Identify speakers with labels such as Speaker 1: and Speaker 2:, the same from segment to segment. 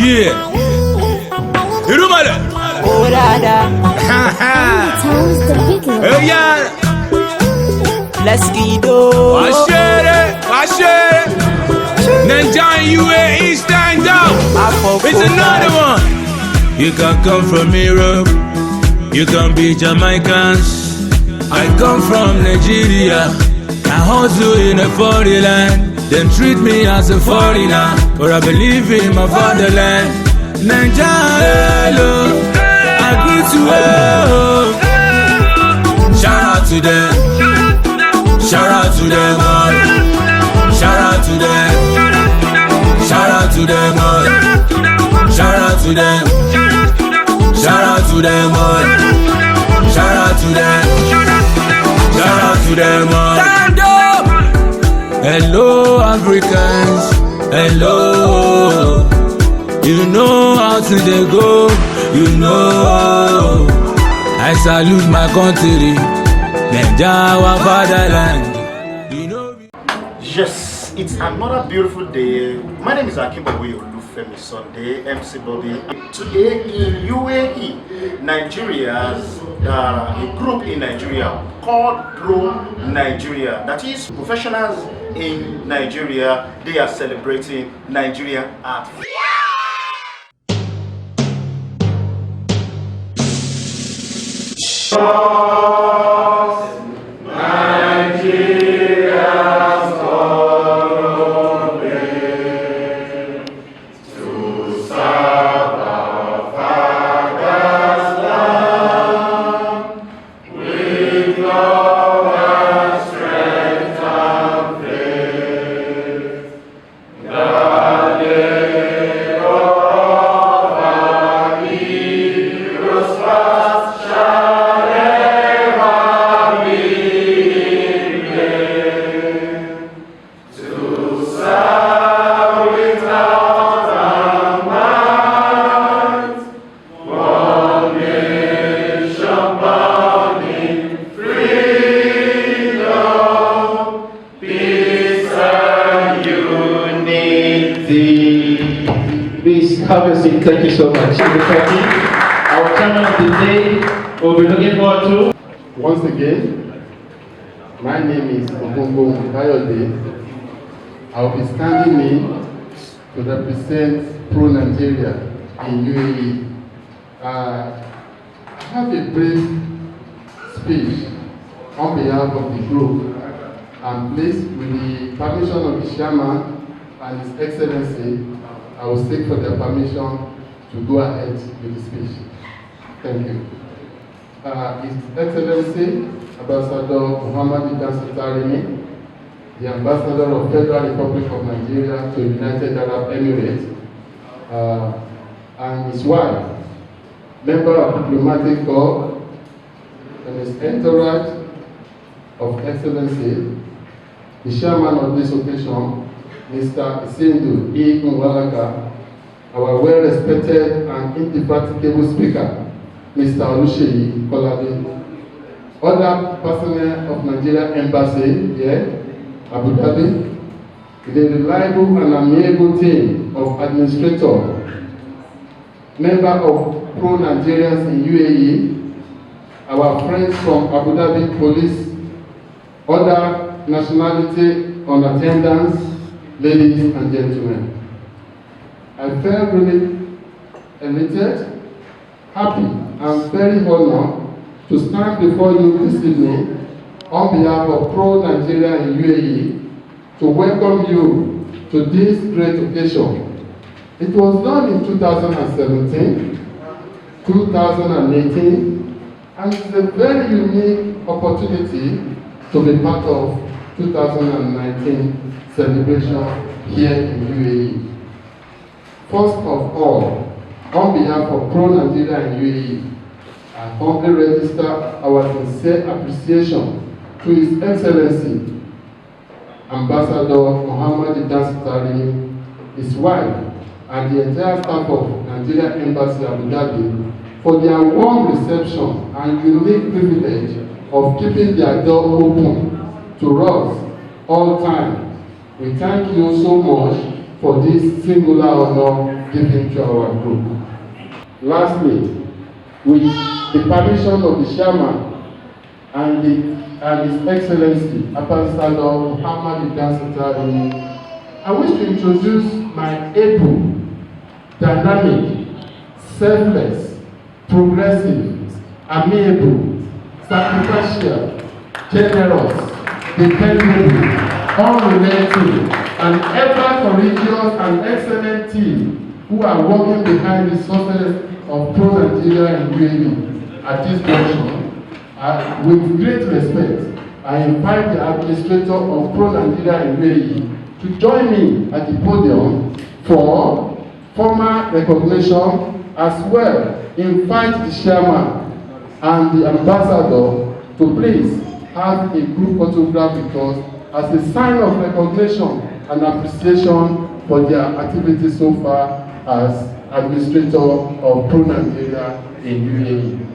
Speaker 1: Yeah. Irumale. Hey, yeah.
Speaker 2: Let's get it.
Speaker 1: Wash it. Nigerian UAE stand up. It's another one. You can come from Europe. You can be Jamaicans. I come from Nigeria. I hustle in a foreign land. Then treat me as a foreigner, but I believe in my fatherland. Nigeria, I greet you all. Shout out to them. Shout out to them all. Shout out to them. Shout out to them all. Shout out to them. Shout out to them all. Shout out to them. Shout out to them all. Stand up. Hello Africans. Hello. You know how to they go. You know. I salute my country. Nigeria, fatherland. You know.
Speaker 3: Yes, it's another beautiful day. My name is Akimbowe Olufemi Sunday, MC Bobby. Today in UAE, Nigerians, a group in Nigeria called Pro Nigeria, that is professionals in Nigeria. They are celebrating Nigeria art.
Speaker 4: Please have a seat. Thank you so much. Our chairman of the day will be looking forward to.
Speaker 5: Once again, my name is Ogunbo Kayode. I will be standing in to represent Pro Nigeria in UAE. I have a brief speech on behalf of the group, and please, with the permission of the chairman and His Excellency, I will seek for their permission to go ahead with the speech. Thank you. His Excellency, Ambassador Muhammad Idris Tarimi, the Ambassador of Federal Republic of Nigeria to United Arab Emirates, and his wife, member of Diplomatic Corps, and his entourage of Excellency, the chairman of this occasion, Mr. Isindu E. Nwalaka, our well-respected and indefatigable speaker, Mr. Oluseyi Kolade, other personnel of Nigeria Embassy here, Abu Dhabi, the reliable and amiable team of administrators, member of Pro Nigerians in UAE, our friends from Abu Dhabi Police, other nationality on attendance, ladies and gentlemen. I felt really elated, happy, and very honored to stand before you this evening on behalf of Pro Nigeria in UAE to welcome you to this great occasion. It was done in 2017, 2018, and it's a very unique opportunity to be part of 2019 celebration here in UAE. First of all, on behalf of Pro Nigeria in UAE, I humbly register our sincere appreciation to His Excellency, Ambassador Muhammad Idris Tarimi, his wife, and the entire staff of Nigeria Embassy Abu Dhabi for their warm reception and unique privilege of keeping their door open to us all time. We thank you so much for this singular honor given to our group. Lastly, with the permission of the chairman and His Excellency Ambassador Muhammad Idris, I wish to introduce my able, dynamic, selfless, progressive, amiable, sacrificial, generous, dependable, unrelenting, and ever courageous and excellent team who are working behind the success of pro-Nigeria in UAE at this junction. With great respect, I invite the administrator of pro-Nigeria in UAE to join me at the podium for formal recognition, as well invite the chairman and the ambassador to please have a group photograph with us as a sign of recognition and appreciation for their activities so far as administrator of pro-Nigeria in UAE.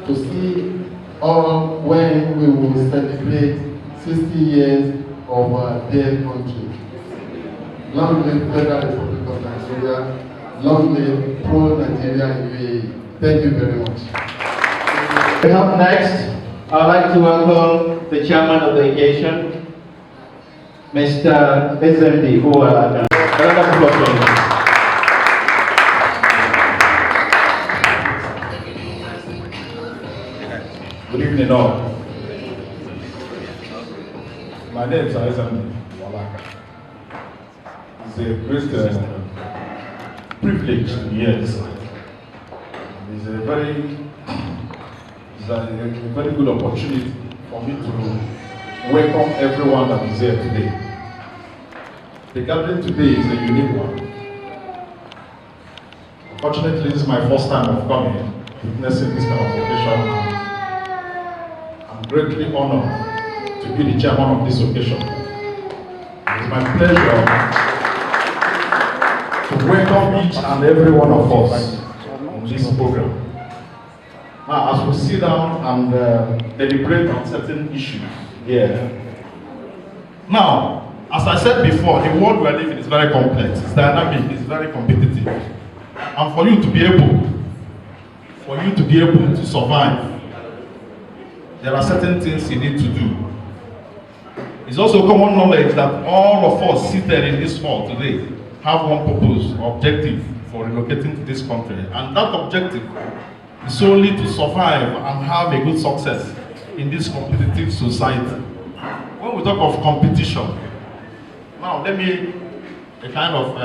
Speaker 5: To see when we will celebrate 60 years of our dear country. Long live Federal Republic of Nigeria, long live pro-Nigeria UAE. Thank you very much.
Speaker 4: Up next, I'd like to welcome the chairman of the occasion, Mr. SMD Uwalaka. Round of applause for him.
Speaker 6: Good evening all. My name is Alexander Walaka. It's a great privilege to be here this night. It's a very good opportunity for me to welcome everyone that is here today. The gathering today is a unique one. Unfortunately, this is my first time of coming, witnessing this kind of occasion. I'm greatly honored to be the chairman of this occasion. It is my pleasure to welcome each and every one of us on this program. Now, as we sit down and deliberate on certain issues here. Now, as I said before, the world we are living is very complex, it's dynamic, it's very competitive. And for you to be able to survive, there are certain things you need to do. It's also common knowledge that all of us seated in this hall today have one purpose, objective for relocating to this country. And that objective is solely to survive and have a good success in this competitive society. When we talk of competition, now let me kind of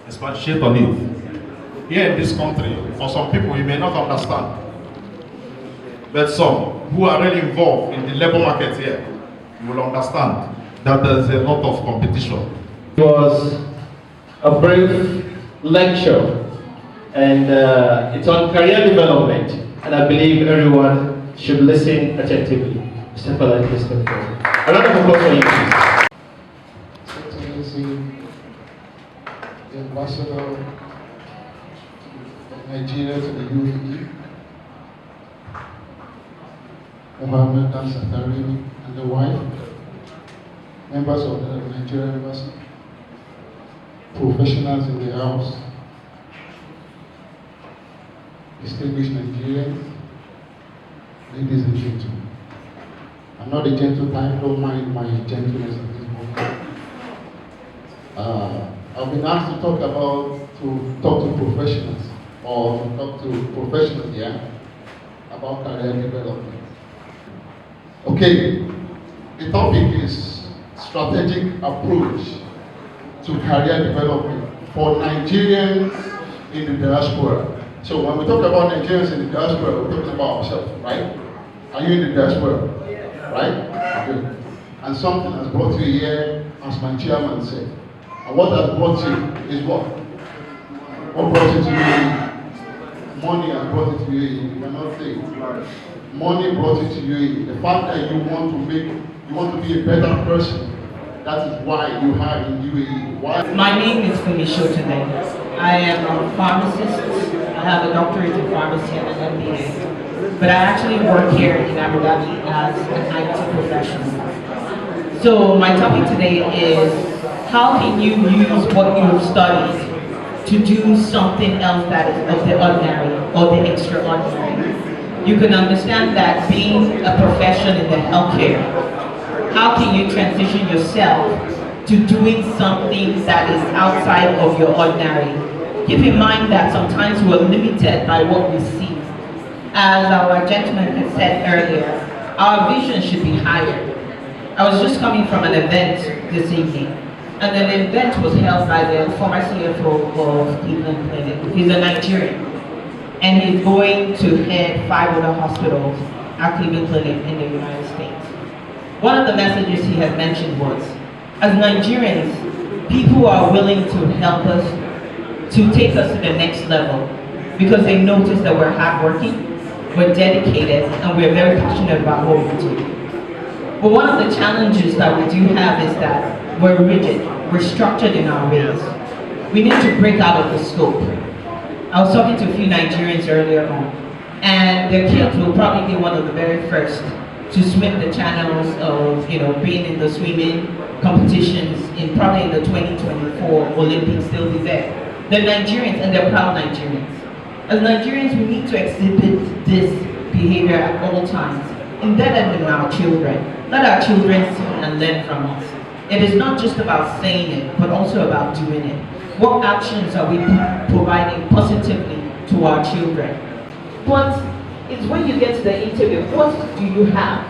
Speaker 6: expatiate on it. Here in this country, for some people you may not understand, but some who are really involved in the labor market here, you will understand that there's a lot of competition.
Speaker 4: It was a brief lecture, and it's on career development, and I believe everyone should listen attentively. Mr. Falani, please come forward. A round of applause for you, please.
Speaker 5: Excellency, the Ambassador of Nigeria to the UAE, Mohammed Al-Satari and the wife, members of the Nigerian Embassy, professionals in the house, distinguished Nigerians, ladies and gentlemen. I'm not a gentle type, don't mind my gentleness at this moment. I've been asked to talk to professionals, or to talk to professionals here about career development. Okay, the topic is strategic approach to career development for Nigerians in the diaspora. So when we talk about Nigerians in the diaspora, we're talking about ourselves, right? Are you in the diaspora? Right? Okay. And something has brought you here, as my chairman said. And what has brought you is what? What brought you to me? money has brought it to UAE. You cannot say it. Money brought it to UAE. The fact that you want to be a better person, that is why you are in UAE. Why?
Speaker 7: My name is Fumi Shotunde. I am a pharmacist. I have a doctorate in pharmacy and an MBA. But I actually work here in Abu Dhabi as an IT professional. So my topic today is how can you use what you've studied to do something else that is of the ordinary or the extraordinary. You can understand that being a profession in the healthcare, how can you transition yourself to doing something that is outside of your ordinary? Keep in mind that sometimes we're limited by what we see. As our gentleman had said earlier, our vision should be higher. I was just coming from an event this evening, and the event was held by the former CFO of Cleveland Clinic. He's a Nigerian, and he's going to head 5 other hospitals at Cleveland Clinic in the United States. One of the messages he had mentioned was, as Nigerians, people are willing to help us, to take us to the next level, because they notice that we're hardworking, we're dedicated, and we're very passionate about what we do. But one of the challenges that we do have is that we're rigid, we're structured in our ways. We need to break out of the scope. I was talking to a few Nigerians earlier on, and their kids will probably be one of the very first to swim the channels of, being in the swimming competitions probably in the 2024 Olympics. They'll be there. They're Nigerians and they're proud Nigerians. As Nigerians, we need to exhibit this behavior at all times, embedded in our children. Let our children see and learn from us. It is not just about saying it, but also about doing it. What actions are we providing positively to our children? But it's when you get to the interview, what do you have?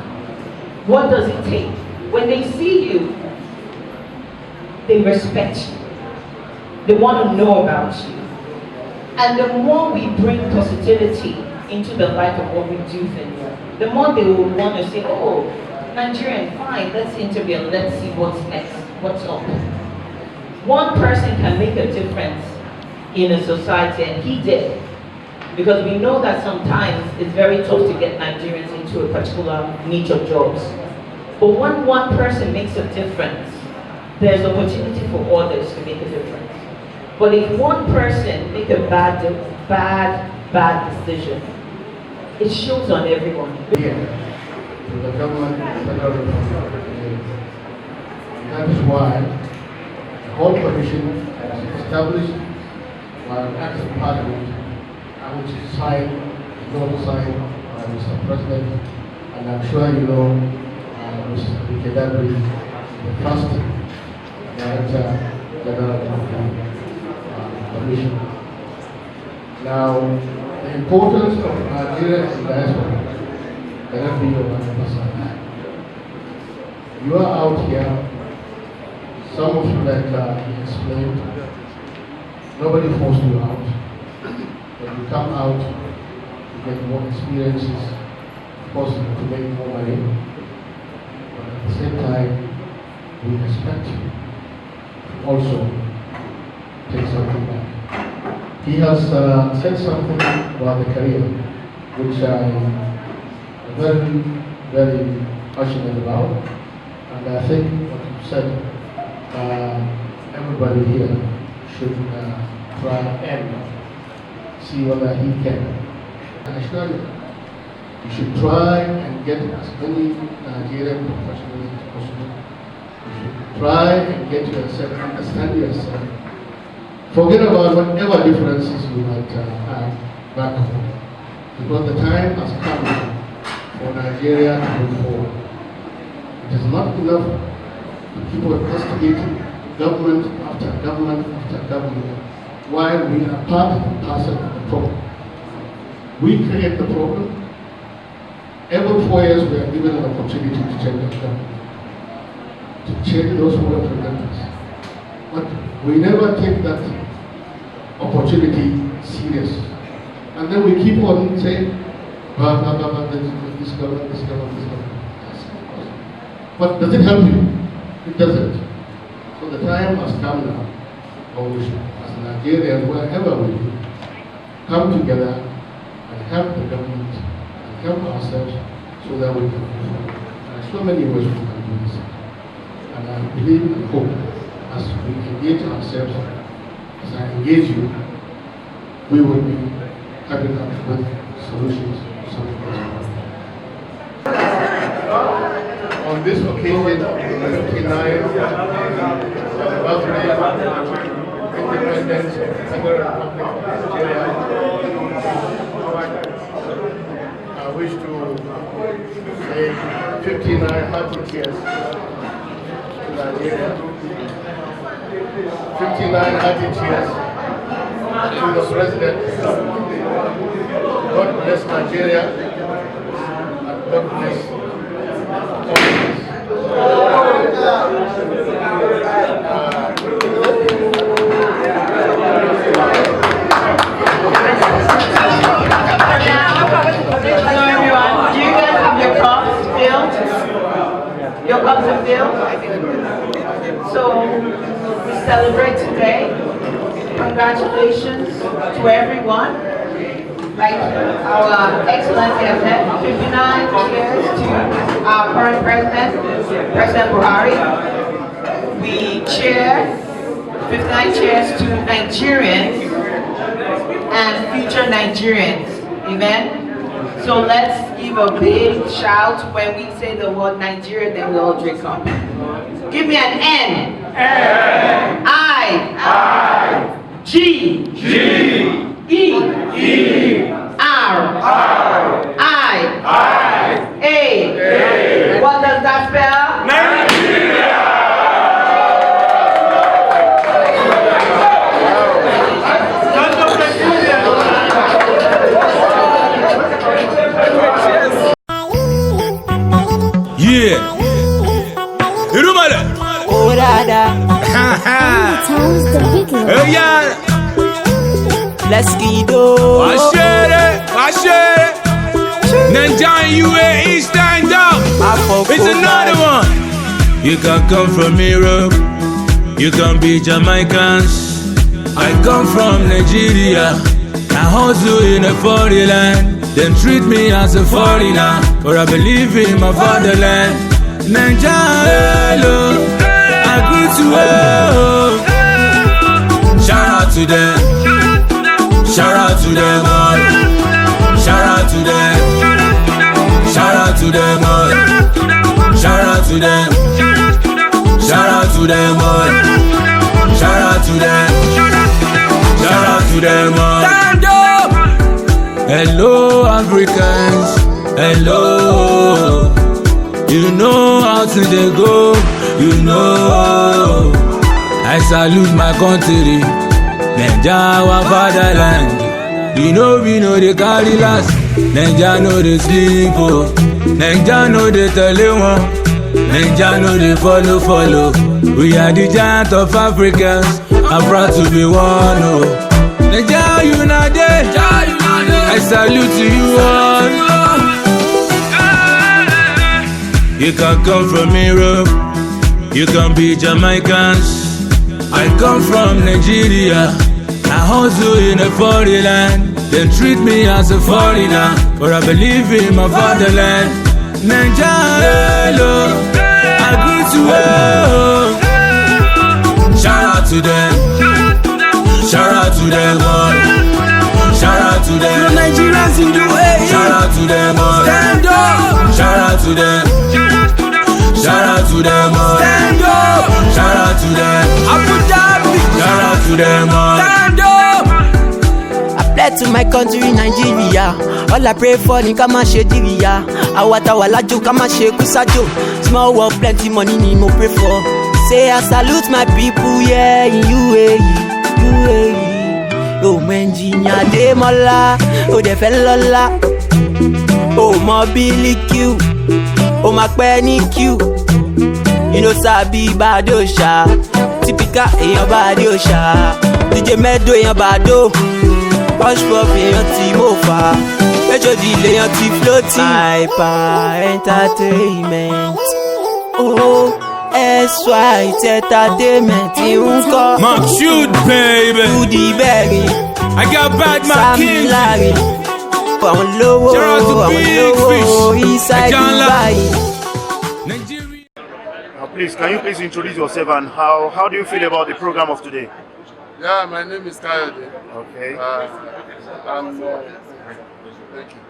Speaker 7: What does it take? When they see you, they respect you. They want to know about you. And the more we bring positivity into the life of what we do here, the more they will want to say, oh, Nigerian, fine, let's interview and let's see what's next, what's up. One person can make a difference in a society, and he did. Because we know that sometimes it's very tough to get Nigerians into a particular niche of jobs. But when one person makes a difference, there's opportunity for others to make a difference. But if one person makes a bad decision, it shows on everyone.
Speaker 5: Here, to the government and the federal government. That is why the whole commission was established by an act of parliament, which is signed, signed by Mr. President, and I'm sure you know Mr. Educative, the first Director General of the Commission. Now, the importance of Nigeria in diaspora cannot be overemphasized. You are out here, some of you like he explained, nobody forced you out. When you come out, you get more experiences, of course, to make more money. But at the same time, we expect you to also take something back. He has said something about the career, which I am very, very passionate about. And I think what you said, everybody here should try and see whether he can. I assure you should try and get as many Nigerian professionals as possible. You should try and get yourself, understand yourself. Forget about whatever differences you might have back home. Because the time has come for Nigeria to move forward. It is not enough to keep on investigating government after government after government, while we are part and parcel of the problem. We create the problem. Every 4 years we are given an opportunity to change the government, to change those who represent us. But we never take that opportunity serious. And then we keep on saying, this government, this government, this government. But does it help you? It doesn't. So the time has come now, or we should, as Nigerians, wherever we do, come together help the government and help ourselves so that we can do it. There are so many ways we can do this. And I believe and hope as we engage ourselves, as I engage you, we will be coming up with solutions to some of these problems. On this occasion, the 59th birthday of independence of the Federal Republic of Nigeria, I wish to say 59 happy years to Nigeria, 59 happy years to the President. God bless Nigeria and God bless all of us.
Speaker 7: Hello everyone, do you guys have your cups filled? Your cups are filled? So, we celebrate today. Congratulations to everyone. Like our Excellency has said, 59 cheers to our current President, President Buhari. We cheer, 59 cheers to Nigerians and future Nigerians. Amen. So let's give a big shout when we say the word Nigeria, then we all drink up. Give me an N. N. I. G. G. E. E. R. R. I. A. What does that spell? Nigeria.
Speaker 1: Yeah. Irumale.
Speaker 2: Oh, dada.
Speaker 1: Hey, yeah.
Speaker 2: Let's get it.
Speaker 1: Washere. Nigerian UAE, stand up. It's another one. You can come from Europe. You can be Jamaicans. I come from Nigeria. I hustle in a foreign land. Them treat me as a foreigner, but I believe in my fatherland. Nigeria, hello, I greet you all. Shout out to them, shout out to them all. Shout out to them, shout out to them all. Shout out to them, shout out to them all. Shout out to them, shout out to them all. Stand up! Hello Africans, hello. You know how to they go, you know. I salute my country, Nigeria our fatherland. You know we know they carry last, Nigeria know they sleep oh. Nigeria know they tell you one, Nigeria know they follow. We are the giant of Africans, I'm proud to be one oh. Nigeria united, I salute to you all. You can come from Europe, you can be Jamaicans. I come from Nigeria, I hustle in a foreign land. They treat me as a foreigner, but I believe in my fatherland. Nigeria, hello, I greet you all. Shout out to them, shout out to them all. Shout out to them,
Speaker 2: Nigerians in the way.
Speaker 1: Shout out to them all.
Speaker 2: Stand up.
Speaker 1: Shout out to them. Shout out to them all.
Speaker 2: Stand up.
Speaker 1: Shout out to them.
Speaker 2: Abu Dhabi.
Speaker 1: Shout out to them all.
Speaker 2: Stand up. I pledge to my country, Nigeria. All I pray for ni kama shediria. Awata walajo kama shekusajo. Small work, plenty money ni mo pray for. Say I salute my people, yeah, in UAE. Oh, Menjinya de Mola, oh, de Felola. Oh, Mobili Q, oh, Macpenny Q. You know, Sabi Badosha, Typica in your Badosha. DJ Medo in your Bado, Hush Pop in your Timofa. Metro delay your T-Floating. Hyper Entertainment. Oh. SY Entertainment,
Speaker 1: Mark shoot, baby.
Speaker 2: Woody Berry,
Speaker 1: I got back my
Speaker 2: Sam
Speaker 1: king.
Speaker 2: Larry, àwọn lówó,
Speaker 1: Shout out to
Speaker 2: àwọn
Speaker 1: Big
Speaker 2: lówó,
Speaker 1: Fish.
Speaker 2: inside
Speaker 1: Ejanla.
Speaker 2: Dubai.
Speaker 1: Nigeria.
Speaker 3: Please, can you please introduce yourself and how do you feel about the program of today?
Speaker 5: Yeah, my name is Kayode.
Speaker 3: Okay.
Speaker 5: Thank you.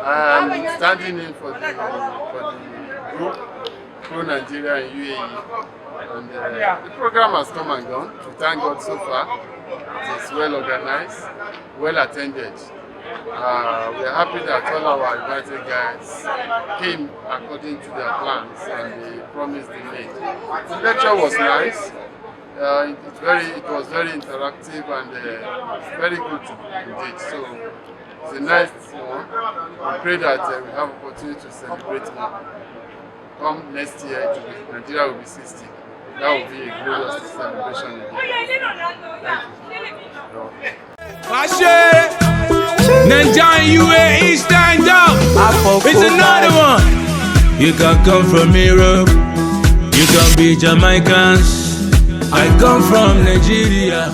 Speaker 5: I'm standing in for the group Pro Nigeria in UAE, and the program has come and gone. We thank God so far. It is well organized, well attended. We are happy that all our invited guys came according to their plans and the promise they made. The lecture was nice. It was very interactive and very good indeed. So it's a nice one. We pray that we have opportunity to celebrate more. Come next year, Nigeria will be 60. That will be a glorious celebration again. Thank you.
Speaker 1: Nigerian UAE, stand up. It's another one. You can come from Europe. You can be Jamaicans. I come from Nigeria.